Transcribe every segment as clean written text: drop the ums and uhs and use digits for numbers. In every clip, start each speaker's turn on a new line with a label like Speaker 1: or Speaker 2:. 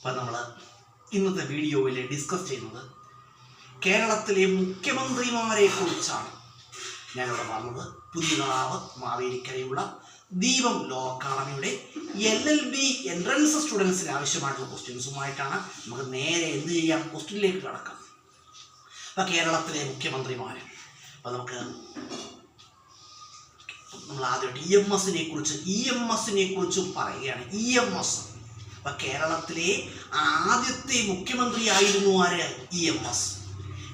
Speaker 1: അപ്പോൾ നമ്മൾ ഇന്നത്തെ വീഡിയോയിൽ ഡിസ്കസ് ചെയ്യുന്നത് കേരളത്തിലെ മുഖ്യമന്ത്രിമാരെ കുറിച്ചാണ്. ഞാനിവിടെ പറഞ്ഞത് പുതിയകാവ് മാവേലിക്കരയുള്ള ദീപം ലോ അക്കാഡമിയുടെ LLB എൻട്രൻസ് സ്റ്റുഡൻസിന് ആവശ്യമായിട്ടുള്ള ക്വസ്റ്റ്യൻസുമായിട്ടാണ്. നമുക്ക് നേരെ എന്ത് ചെയ്യാം, ക്വസ്റ്റ്യനിലേക്ക് കടക്കാം. അപ്പോൾ കേരളത്തിലെ മുഖ്യമന്ത്രിമാർ, അപ്പോൾ നമ്മൾ ആദ്യമായിട്ട് EMSനെ കുറിച്ചും പറയുകയാണ്. EMS അപ്പം കേരളത്തിലെ ആദ്യത്തെ മുഖ്യമന്ത്രിയായിരുന്നു ആര്? EMS.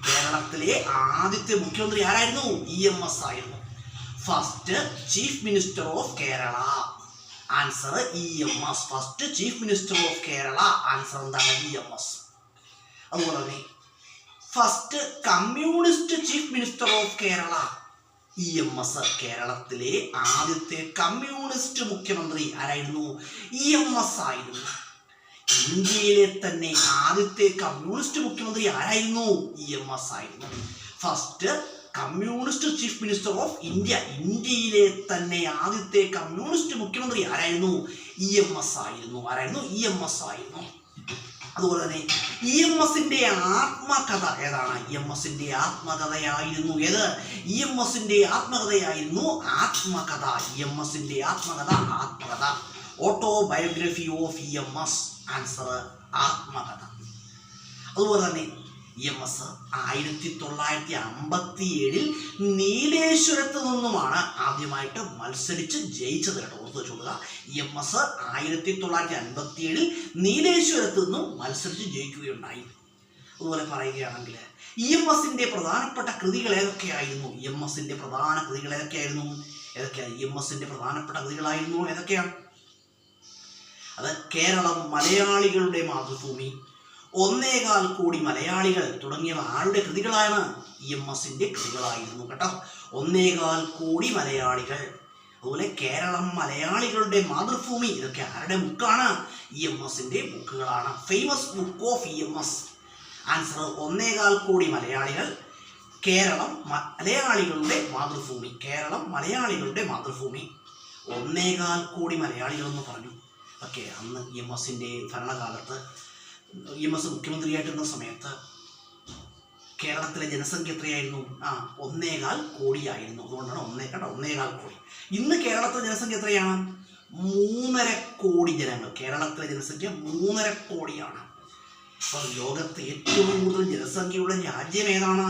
Speaker 1: കേരളത്തിലെ ആദ്യത്തെ മുഖ്യമന്ത്രി ആരായിരുന്നു? EMS ആയിരുന്നു. First chief minister of Kerala. Answer EMS. First chief minister of Kerala. Answer എന്താണ്? EMS. അതുപോലെ തന്നെ first communist chief minister of Kerala. EMS. കേരളത്തിലെ ആദ്യത്തെ കമ്മ്യൂണിസ്റ്റ് മുഖ്യമന്ത്രി ആരായിരുന്നു? EMS ആയിരുന്നു. ഇന്ത്യയിലെ തന്നെ ആദ്യത്തെ കമ്മ്യൂണിസ്റ്റ് മുഖ്യമന്ത്രി ആരായിരുന്നു? EMS ആയിരുന്നു. First communist chief minister of India. ഇന്ത്യയിലെ തന്നെ ആദ്യത്തെ കമ്മ്യൂണിസ്റ്റ് മുഖ്യമന്ത്രി ആരായിരുന്നു? EMS ആയിരുന്നു. EMS ആയിരുന്നു. അതുപോലെ തന്നെ EMSന്റെ ആത്മകഥ ഏതാണ്? EMSന്റെ ആത്മകഥയായിരുന്നു ഏത്? EMSന്റെ ആത്മകഥയായിരുന്നു ആത്മകഥ. EMSന്റെ ആത്മകഥ ഓട്ടോബയോഗ്രഫി ഓഫ് EMS. ആൻസർ ആത്മകഥ. അതുപോലെ തന്നെ EMS 1957 നീലേശ്വരത്ത് നിന്നുമാണ് ആദ്യമായിട്ട് മത്സരിച്ച് ജയിച്ചത് കേട്ടോ. ഓർത്ത് വെച്ചോളുക. EMS 1957 നീലേശ്വരത്ത് നിന്നും മത്സരിച്ച് ജയിക്കുകയുണ്ടായി. അതുപോലെ പറയുകയാണെങ്കിൽ EMSന്റെ പ്രധാനപ്പെട്ട കൃതികൾ ഏതൊക്കെയായിരുന്നു? EMSന്റെ പ്രധാന കൃതികൾ ഏതൊക്കെയാണ്? EMSന്റെ പ്രധാനപ്പെട്ട കൃതികളായിരുന്നു ഏതൊക്കെയാണ്? അത് കേരളം മലയാളികളുടെ മാതൃഭൂമി, 1.25 കോടി മലയാളികൾ തുടങ്ങിയവ ആരുടെ കൃതികളാണ്? EMSന്റെ കൃതികളായിരുന്നു കേട്ടോ. 1.25 കോടി മലയാളികൾ, അതുപോലെ കേരളം മലയാളികളുടെ മാതൃഭൂമി, ഇതൊക്കെ ആരുടെ ബുക്കാണ്? EMSന്റെ ബുക്കുകളാണ്. Famous book of EMS. Answer 1.25 കോടി മലയാളികൾ, കേരളം മലയാളികളുടെ മാതൃഭൂമി. കേരളം മലയാളികളുടെ മാതൃഭൂമി. 1.25 കോടി മലയാളികൾ എന്ന് പറഞ്ഞു. ഓക്കെ, അന്ന് EMSന്റെ ഭരണകാലത്ത് EMS മുഖ്യമന്ത്രിയായിട്ടിരുന്ന സമയത്ത് കേരളത്തിലെ ജനസംഖ്യ എത്രയായിരുന്നു? 1.25 കോടിയായിരുന്നു. അതുകൊണ്ടാണ് 1.25 കോടി. ഇന്ന് കേരളത്തിലെ ജനസംഖ്യ എത്രയാണ്? 3.5 കോടി ജനങ്ങൾ. കേരളത്തിലെ ജനസംഖ്യ 3.5 കോടിയാണ്. അപ്പോൾ ലോകത്ത് ഏറ്റവും കൂടുതൽ ജനസംഖ്യയുള്ള രാജ്യം ഏതാണ്?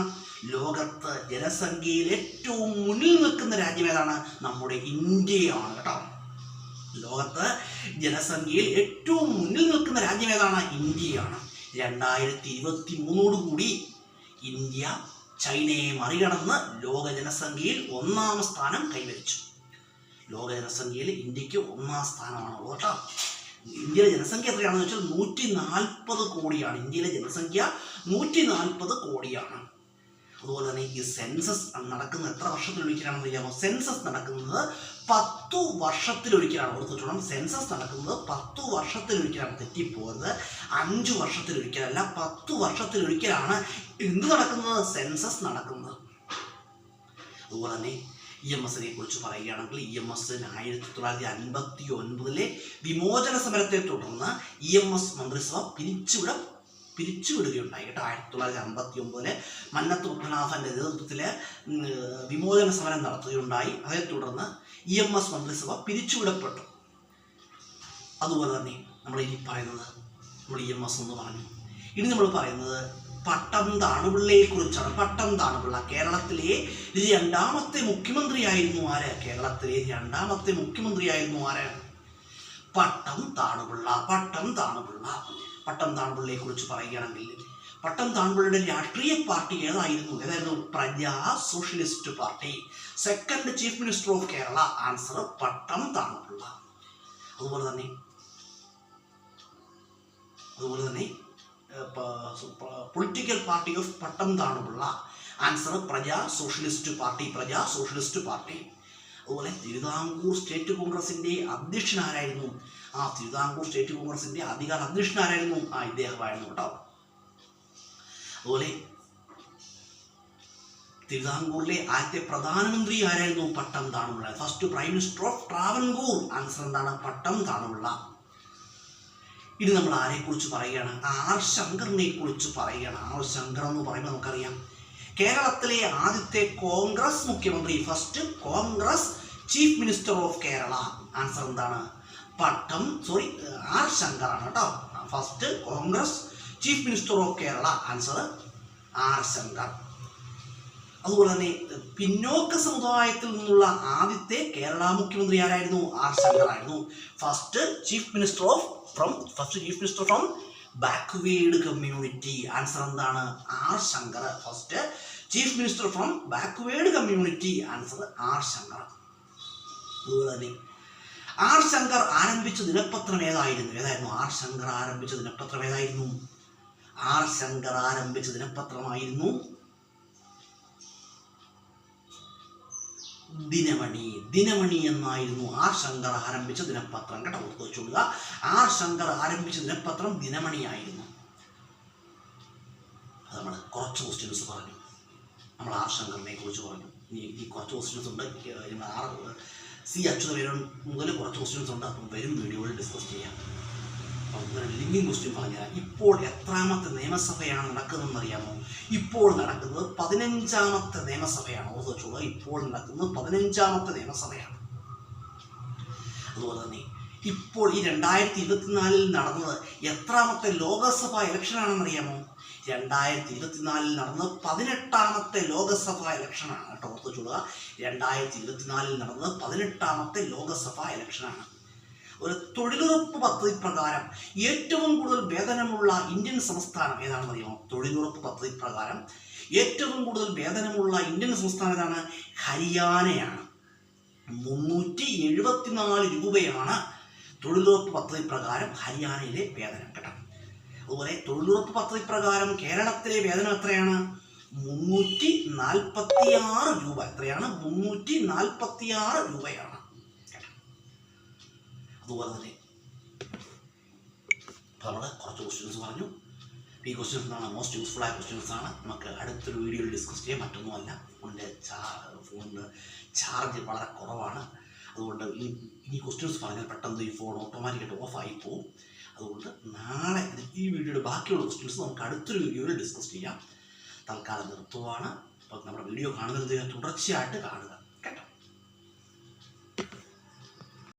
Speaker 1: ലോകത്ത് ജനസംഖ്യയിൽ ഏറ്റവും മുന്നിൽ നിൽക്കുന്ന രാജ്യം ഏതാണ്? നമ്മുടെ ഇന്ത്യയാണ് കേട്ടോ. ലോകത്ത് ജനസംഖ്യയിൽ ഏറ്റവും മുന്നിൽ നിൽക്കുന്ന രാജ്യം ഏതാണ്? ഇന്ത്യയാണ്. 2023 കൂടി ഇന്ത്യ ചൈനയെ മറികടന്ന് ലോക ജനസംഖ്യയിൽ 1ാം സ്ഥാനം കൈവരിച്ചു. ലോക ജനസംഖ്യയിൽ ഇന്ത്യക്ക് 1ാം സ്ഥാനമാണുള്ളത് കേട്ടോ. ഇന്ത്യയിലെ ജനസംഖ്യ എത്രയാണെന്ന് വെച്ചാൽ 140 കോടിയാണ്. ഇന്ത്യയിലെ ജനസംഖ്യ 140 കോടിയാണ്. അതുപോലെ തന്നെ ഈ സെൻസസ് നടക്കുന്നത് എത്ര വർഷത്തിലൊരിക്കലാണെന്ന് അറിയാമോ? സെൻസസ് നടക്കുന്നത് 10 വർഷത്തിലൊരിക്കലാണ്. ഓർത്തിട്ടോണം, സെൻസസ് നടക്കുന്നത് 10 വർഷത്തിലൊരിക്കലാണ്. തെറ്റിപ്പോകുന്നത്. 5 വർഷത്തിലൊരിക്കലല്ല, 10 വർഷത്തിലൊരിക്കലാണ് എന്ത് നടക്കുന്നത്? സെൻസസ് നടക്കുന്നത്. അതുപോലെ തന്നെ EMSനെ കുറിച്ച് പറയുകയാണെങ്കിൽ EMS 1959 വിമോചന സമരത്തെ തുടർന്ന് EMS മന്ത്രിസഭ പിരിച്ചുവിടുകയുണ്ടായി കേട്ടോ. 1959 മന്നത്ത് പത്മനാഭന്റെ നേതൃത്വത്തിൽ വിമോചന സമരം നടത്തുകയുണ്ടായി. അതേ തുടർന്ന് EMS മന്ത്രിസഭ പിരിച്ചുവിടപ്പെട്ടു. അതുപോലെ തന്നെ നമ്മൾ EMS എന്ന് പറഞ്ഞു. ഇനി നമ്മൾ പറയുന്നത് പട്ടം താണുപിള്ളയെ കുറിച്ചാണ്. പട്ടം താണുപിള്ള കേരളത്തിലെ 2ാമത്തെ മുഖ്യമന്ത്രിയായിരുന്നു ആര്? കേരളത്തിലെ 2ാമത്തെ മുഖ്യമന്ത്രിയായിരുന്നു ആര്? പട്ടം താണുപിള്ള. പട്ടം താണുപിള്ളയെ കുറിച്ച് പറയുകയാണെങ്കിൽ പട്ടം താണുപിള്ളയുടെ രാഷ്ട്രീയ പാർട്ടി ഏതായിരുന്നു? Praja socialist party. Second chief minister of Kerala. Answer Pattom Thanu Pillai. അതുപോലെ തന്നെ political party of Pattom Thanu Pillai. Answer Praja socialist party. അതുപോലെ തിരുവിതാംകൂർ സ്റ്റേറ്റ് കോൺഗ്രസിന്റെ അധ്യക്ഷനാരായിരുന്നു? തിരുവിതാംകൂർ സ്റ്റേറ്റ് കോൺഗ്രസിന്റെ ആദ്യകാല അധ്യക്ഷനാരായിരുന്നു? ഇദ്ദേഹമായിരുന്നു കേട്ടോ. അതുപോലെ തിരുവിതാംകൂറിലെ ആദ്യത്തെ പ്രധാനമന്ത്രി ആരായിരുന്നു? Pattom Thanu Pillai. First prime minister of Travancore. Answer എന്താണ്? പട്ടം താണുപിള്ള. ഇനി നമ്മൾ ആരെക്കുറിച്ച് പറയുകയാണ്? ആർ ശങ്കറിനെ കുറിച്ച് പറയുകയാണ്. ആർ ശങ്കർ എന്ന് പറയുമ്പോൾ നമുക്കറിയാം കേരളത്തിലെ ആദ്യത്തെ കോൺഗ്രസ് മുഖ്യമന്ത്രി, first Congress chief minister of Kerala. Answer എന്താണ്? ആർ ശങ്കർ ആണ് കേട്ടോ. First Congress chief minister of Kerala. Answer R Shankar. അതുപോലെ തന്നെ പിന്നോക്ക സമുദായത്തിൽ നിന്നുള്ള ആദ്യത്തെ കേരള മുഖ്യമന്ത്രി ആരായിരുന്നു? ആർ ശങ്കർ ആയിരുന്നു. First chief minister from backward community. Answer എന്താണ്? R Shankar. First chief minister from backward community. Answer R Shankar. അതുപോലെ തന്നെ ആർ ശങ്കർ ആരംഭിച്ച ദിനപത്രം ഏതായിരുന്നു? ആർ ശങ്കർ ആരംഭിച്ച ദിനപത്രം ഏതായിരുന്നു? ആർ ശങ്കർ ആരംഭിച്ച ദിനപത്രമായിരുന്നു ദിനമണി എന്നായിരുന്നു ആർ ശങ്കർ ആരംഭിച്ച ദിനപത്രം. കേട്ടോ, ഓർത്ത് വെച്ചുകൊള്ളുക. ആർ ശങ്കർ ആരംഭിച്ച ദിനപത്രം ദിനമണിയായിരുന്നു. അത് നമ്മൾ കുറച്ച് ക്വസ്റ്റ്യൻസ് പറഞ്ഞു. നമ്മൾ ആർ ശങ്കറിനെ കുറിച്ച് പറഞ്ഞു. ഇനി കുറച്ച് ക്വസ്റ്റ്യൻസ് ഉണ്ട്. സി അച്യുതമേനോൻ മുതൽ കുറച്ച് ക്വസ്റ്റ്യൻസ് ഉണ്ട്. അപ്പം വരും വീഡിയോയിൽ ഡിസ്കസ് ചെയ്യാം. ലിങ്കിങ് ക്വസ്റ്റ്യൻ പറഞ്ഞുതരാം. ഇപ്പോൾ എത്രാമത്തെ നിയമസഭയാണ് നടക്കുന്നതെന്ന് അറിയാമോ? ഇപ്പോൾ നടക്കുന്നത് 15ാമത്തെ നിയമസഭയാണ്. ഓർത്ത് വെച്ചോളൂ, ഇപ്പോൾ നടക്കുന്നത് 15ാമത്തെ നിയമസഭയാണ്. അതുപോലെ തന്നെ ഇപ്പോൾ ഈ 2024 നടന്നത് എത്രാമത്തെ ലോകസഭാ ഇലക്ഷനാണെന്ന് അറിയാമോ? 2024 നടന്നത് 18ാമത്തെ ലോകസഭാ ഇലക്ഷനാണ് കേട്ടോ. ഓർത്ത് വെച്ചോളുക, 2024 നടന്നത് 18ാമത്തെ ലോകസഭാ ഇലക്ഷനാണ്. ഒരു തൊഴിലുറപ്പ് പദ്ധതി പ്രകാരം ഏറ്റവും കൂടുതൽ വേതനമുള്ള ഇന്ത്യൻ സംസ്ഥാനം ഏതാണെന്ന് അറിയാമോ? തൊഴിലുറപ്പ് പദ്ധതി പ്രകാരം ഏറ്റവും കൂടുതൽ വേതനമുള്ള ഇന്ത്യൻ സംസ്ഥാനം ഏതാണ്? ഹരിയാനയാണ്. 374 രൂപയാണ് തൊഴിലുറപ്പ് പദ്ധതി പ്രകാരം ഹരിയാനയിലെ വേതനം. കേട്ടോ, അതുപോലെ തൊഴിലുറപ്പ് പദ്ധതി പ്രകാരം കേരളത്തിലെ വേതനം എത്രയാണ്? 346 രൂപ. എത്രയാണ്? 346 രൂപയാണ്. അതുപോലെ തന്നെ നമ്മൾ കുറച്ച് ക്വസ്റ്റ്യൻസ് പറഞ്ഞു. ഈ ക്വസ്റ്റ്യൻസ് എന്താണ്? മോസ്റ്റ് യൂസ്ഫുൾ ആയ ക്വസ്റ്റ്യൻസ് ആണ്. നമുക്ക് അടുത്തൊരു വീഡിയോയിൽ ഡിസ്കസ് ചെയ്യാൻ. മറ്റൊന്നുമല്ല, ഫോണിൻ്റെ ചാർജ് വളരെ കുറവാണ്. അതുകൊണ്ട് ഈ ക്വസ്റ്റ്യൻസ് പറഞ്ഞാൽ പെട്ടെന്ന് ഈ ഫോൺ ഓട്ടോമാറ്റിക്കായിട്ട് ഓഫായി പോകും. അതുകൊണ്ട് നാളെ ഈ വീഡിയോയുടെ ബാക്കിയുള്ള ക്വസ്റ്റ്യൻസ് നമുക്ക് അടുത്തൊരു വീഡിയോയിൽ ഡിസ്കസ് ചെയ്യാം. തൽക്കാലം നിർത്തുവാണ്. അപ്പോൾ നമ്മുടെ വീഡിയോ കാണുന്നത് തുടർച്ചയായിട്ട് കാണുക.